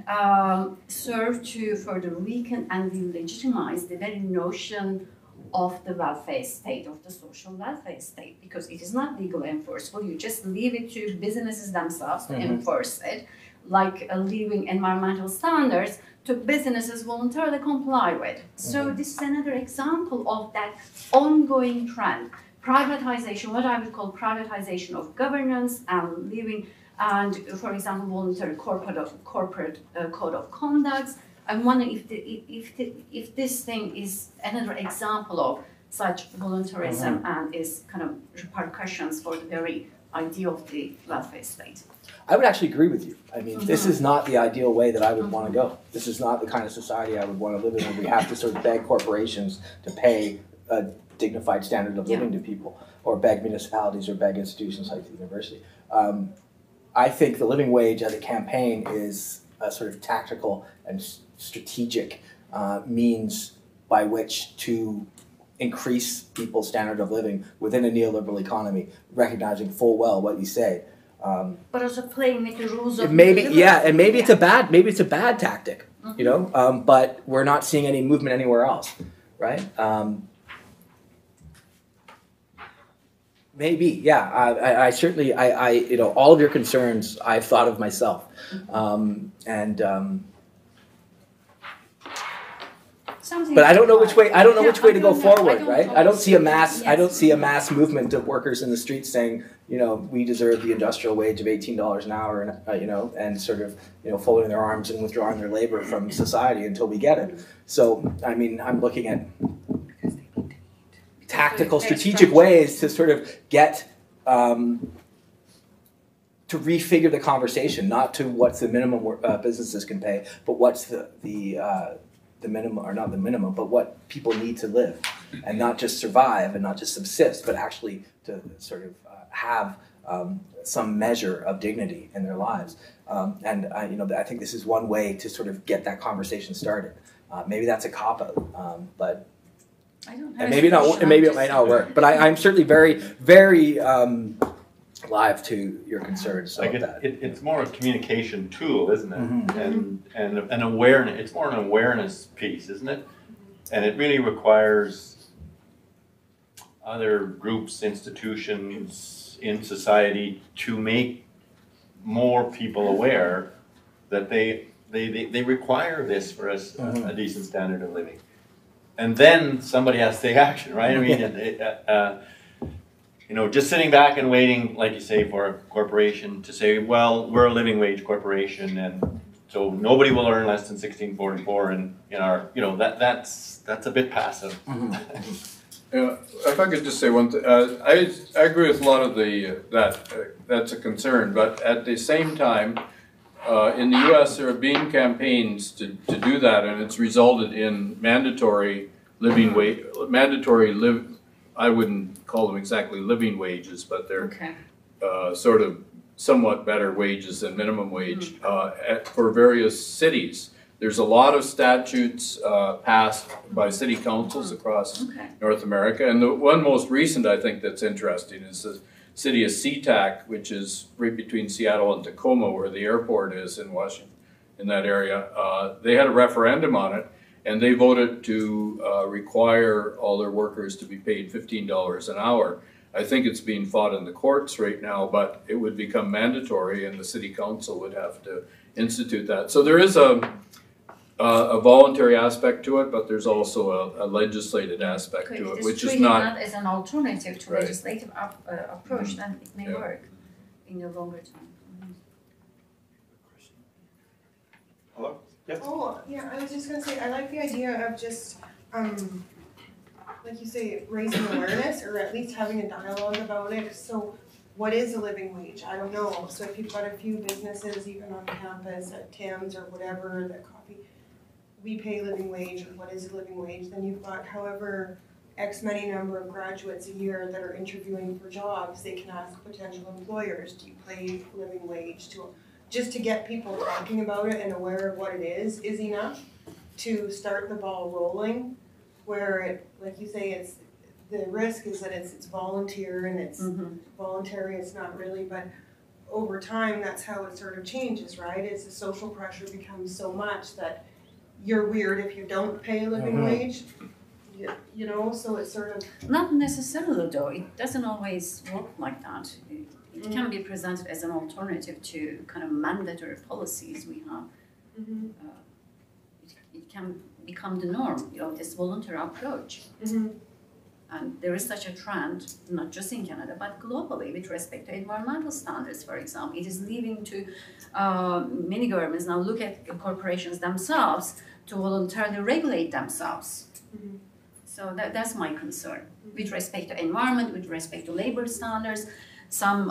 serve to further weaken and delegitimize the very notion of the welfare state, of the social welfare state, because it is not legally enforceable. You just leave it to businesses themselves to enforce it, like leaving environmental standards to businesses voluntarily comply with. So this is another example of that ongoing trend, privatization, what I would call privatization of governance and leaving, and for example, voluntary corporate code of conduct. I'm wondering if this thing is another example of such voluntarism and is kind of repercussions for the very idea of the welfare state. I would actually agree with you. I mean, this is not the ideal way that I would want to go. This is not the kind of society I would want to live in, where we have to sort of beg corporations to pay a dignified standard of living to people, or beg municipalities or beg institutions like the university. I think the living wage as a campaign is a sort of tactical and strategic means by which to increase people's standard of living within a neoliberal economy, recognizing full well what you say. But also playing with the rules of maybe it's a bad tactic, you know. But we're not seeing any movement anywhere else, right? Maybe, yeah. I certainly, you know, all of your concerns I've thought of myself, but I don't know which way. I don't know which way to go forward, right? I don't see a mass. I don't see a mass movement of workers in the streets saying, you know, we deserve the industrial wage of $18 an hour, and you know, and sort of, you know, folding their arms and withdrawing their labor from society until we get it. So, I mean, I'm looking at tactical, strategic ways to sort of get to refigure the conversation, not to what's the minimum businesses can pay, but what's the minimum, or not the minimum, but what people need to live, and not just survive and not just subsist, but actually to sort of have some measure of dignity in their lives. And you know, I think this is one way to sort of get that conversation started. Maybe that's a cop-out, but and maybe not. Maybe it might not work. But I'm certainly very, very live to your concerns. Like it's more a communication tool, isn't it? And an awareness. It's more an awareness piece, isn't it? And it really requires other groups, institutions in society to make more people aware that they require this for us, a decent standard of living. And then somebody has to take action, right? I mean, you know, just sitting back and waiting, like you say, for a corporation to say, well, we're a living wage corporation, and so nobody will earn less than $16.44, and in our, you know, that's a bit passive. If I could just say one thing, I agree with a lot of that's a concern, but at the same time, in the U.S. there have been campaigns to do that, and it's resulted in mandatory living wage, I wouldn't call them exactly living wages, but they're sort of somewhat better wages than minimum wage for various cities. There's a lot of statutes passed by city councils across North America, and the one most recent I think that's interesting is the city of SeaTac, which is right between Seattle and Tacoma, where the airport is in Washington, in that area. They had a referendum on it, and they voted to require all their workers to be paid $15 an hour. I think it's being fought in the courts right now, but it would become mandatory, and the city council would have to institute that. So there is a voluntary aspect to it, but there's also a legislated aspect to it, which is not that as an alternative to legislative approach, then it may work in the longer term. Hello? Yes. Oh, yeah, I was just going to say, I like the idea of just like you say, raising awareness or at least having a dialogue about it. So what is a living wage? I don't know. So if you've got a few businesses, even on campus at Tim's or whatever, that coffee, we pay living wage, or what is a living wage? Then you've got however X many number of graduates a year that are interviewing for jobs. They can ask potential employers, do you pay living wage? Just to get people talking about it and aware of what it is enough to start the ball rolling, where it, like you say, it's the risk is that it's volunteer and it's voluntary, it's not really, but over time that's how it sort of changes, right? It's the social pressure becomes so much that you're weird if you don't pay a living wage, you know, so it's sort of... Not necessarily though, it doesn't always work like that. It can be presented as an alternative to kind of mandatory policies we have. It can become the norm, you know, this voluntary approach. And there is such a trend, not just in Canada, but globally, with respect to environmental standards, for example. It is leading to many governments now look at corporations themselves to voluntarily regulate themselves. So that's my concern. With respect to environment, with respect to labor standards, some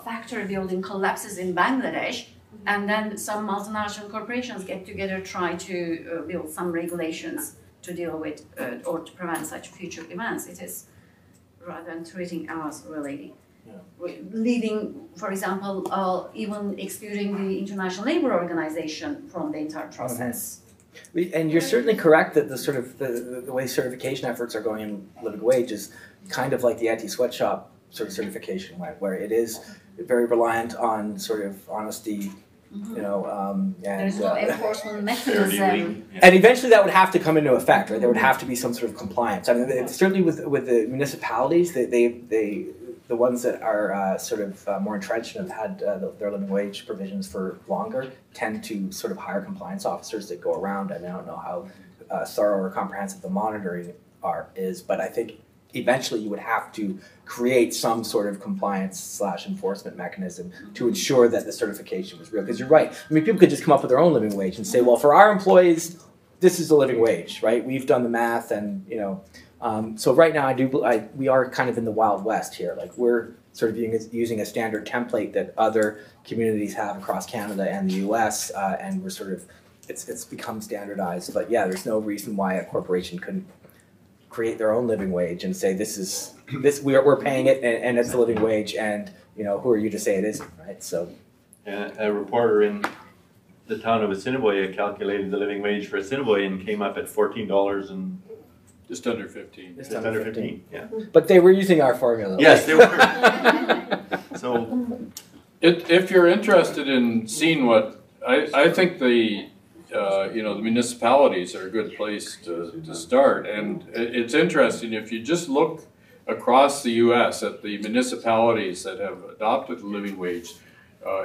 factory building collapses in Bangladesh, and then some multinational corporations get together, try to build some regulations to deal with or to prevent such future events. It is rather than treating us really, leaving, for example, even excluding the International Labour Organization from the entire process. And you're certainly correct that the sort of the way certification efforts are going in living wage is kind of like the anti-sweatshop sort of certification went, where it is very reliant on sort of honesty. You know, and there's no enforcement mechanism. And eventually that would have to come into effect, right? There would have to be some sort of compliance. I mean, certainly with the municipalities, the ones that are sort of more entrenched and have had their living wage provisions for longer tend to sort of hire compliance officers that go around. And I don't know how thorough or comprehensive the monitoring is, but I think eventually you would have to create some sort of compliance / enforcement mechanism to ensure that the certification was real. Because you're right. I mean, people could just come up with their own living wage and say, well, for our employees, this is the living wage, right? We've done the math, and you know. So right now, we are kind of in the Wild West here. Like we're sort of using a standard template that other communities have across Canada and the U.S. And we're sort of it's become standardized. But yeah, there's no reason why a corporation couldn't create their own living wage and say we're paying it and it's the living wage, and you know, who are you to say it isn't, right? So a reporter in the town of Assiniboia calculated the living wage for Assiniboia and came up at $14 and just under 15. Just under 15, yeah. But they were using our formula. Yes, they were. So if you're interested in seeing what I think the you know, the municipalities are a good place to start. And it's interesting, if you just look across the U.S. at the municipalities that have adopted the living wage,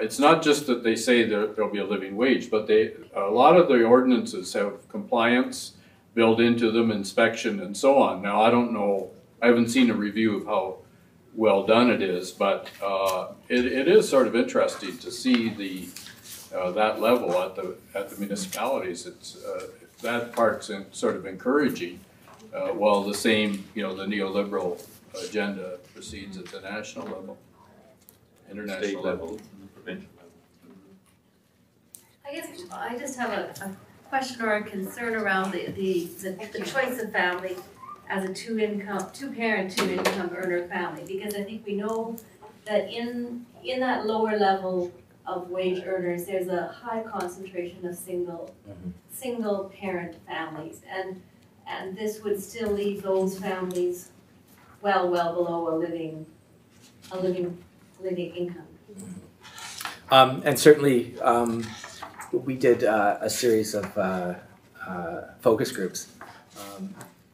it's not just that they say there'll be a living wage, but a lot of the ordinances have compliance built into them, inspection, and so on. Now, I don't know, I haven't seen a review of how well done it is, but it is sort of interesting to see the that level at the municipalities. It's that part's sort of encouraging, while the same, you know, the neoliberal agenda proceeds at the national level, international state level, provincial level. I guess I just have a question or a concern around the choice of family as a two-parent, two-income earner family, because I think we know that in that lower level of wage earners, there's a high concentration of single parent families, and this would still leave those families well below a living income. And certainly, we did a series of focus groups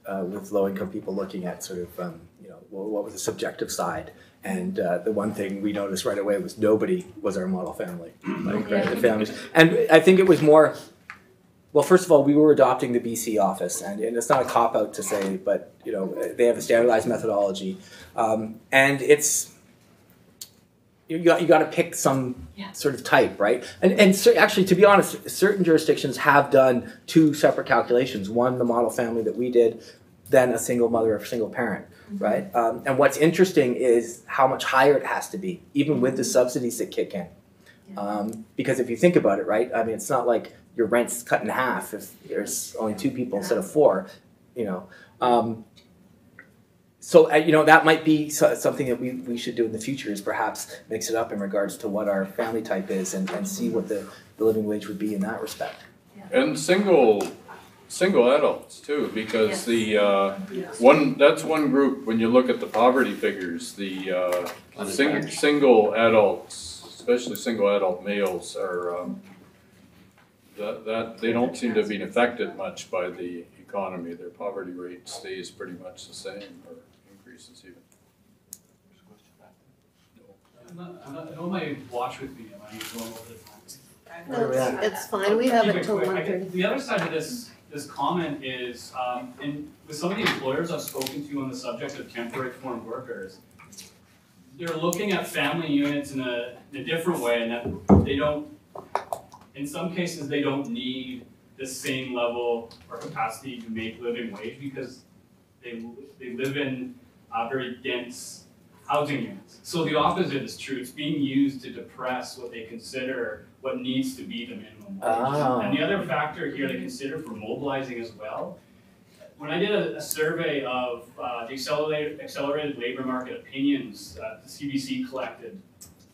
with low-income people, looking at sort of you know, what was the subjective side. And the one thing we noticed right away was nobody was our model family, like right, the families. And I think it was more, well, first of all, we were adopting the BC office, and it's not a cop-out to say, but you know, they have a standardized methodology, and it's you got to pick some sort of type, right? And so actually, to be honest, certain jurisdictions have done two separate calculations. One, the model family that we did, than a single mother or a single parent, right? And what's interesting is how much higher it has to be, even with the subsidies that kick in. Because if you think about it, right, I mean, it's not like your rent's cut in half if there's only 2 people instead of 4, you know. So, you know, that might be something that we should do in the future, is perhaps mix it up in regards to what our family type is, and see what the living wage would be in that respect. And single adults too, because that's one group, when you look at the poverty figures, the single adults, especially single adult males, are that they don't seem to have been affected much by the economy. Their poverty rate stays pretty much the same, or increases even. I know my watch with me, am I going over the time? No, it's fine, we have it till 1:30. The other side of this comment is, and with some of the employers I've spoken to on the subject of temporary foreign workers, they're looking at family units in a different way, and that they don't, in some cases, they don't need the same level or capacity to make living wage, because they live in very dense housing units. So the opposite is true. It's being used to depress what they consider what needs to be the minimum wage. Oh. And the other factor here to consider for mobilizing as well, when I did a survey of the accelerated labor market opinions that the CBC collected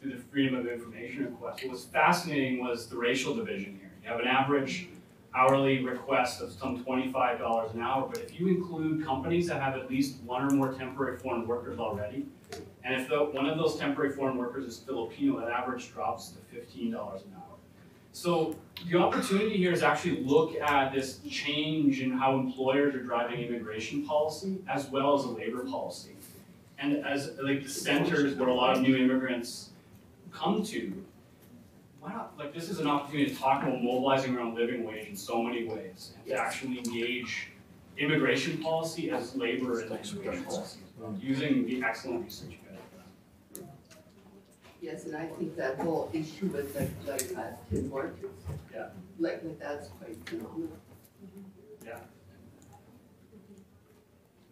through the Freedom of Information request, what was fascinating was the racial division here. You have an average hourly request of some $25 an hour, but if you include companies that have at least 1 or more temporary foreign workers already, and if one of those temporary foreign workers is Filipino, that average drops to $15 an hour. So the opportunity here is actually look at this change in how employers are driving immigration policy as well as a labor policy. And as like the centers where a lot of new immigrants come to, why not, like, this is an opportunity to talk about mobilizing around living wage in so many ways, and to actually engage immigration policy as labor and immigration policy, using the excellent research you guys have done. Yes, and I think that whole issue with Tim Hortons, Yeah. like that's quite phenomenal. Yeah.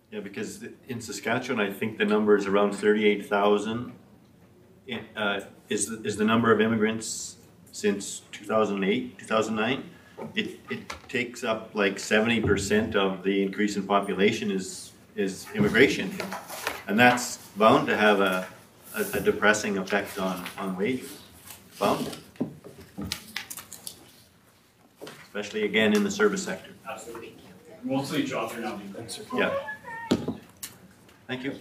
Yeah, because in Saskatchewan, I think the number is around 38,000. Is the number of immigrants since 2008, 2009? It takes up like 70% of the increase in population is immigration, and that's bound to have a depressing effect on wages. Bound, especially again in the service sector. Absolutely. Mostly jobs are now being. Yeah. Thank you.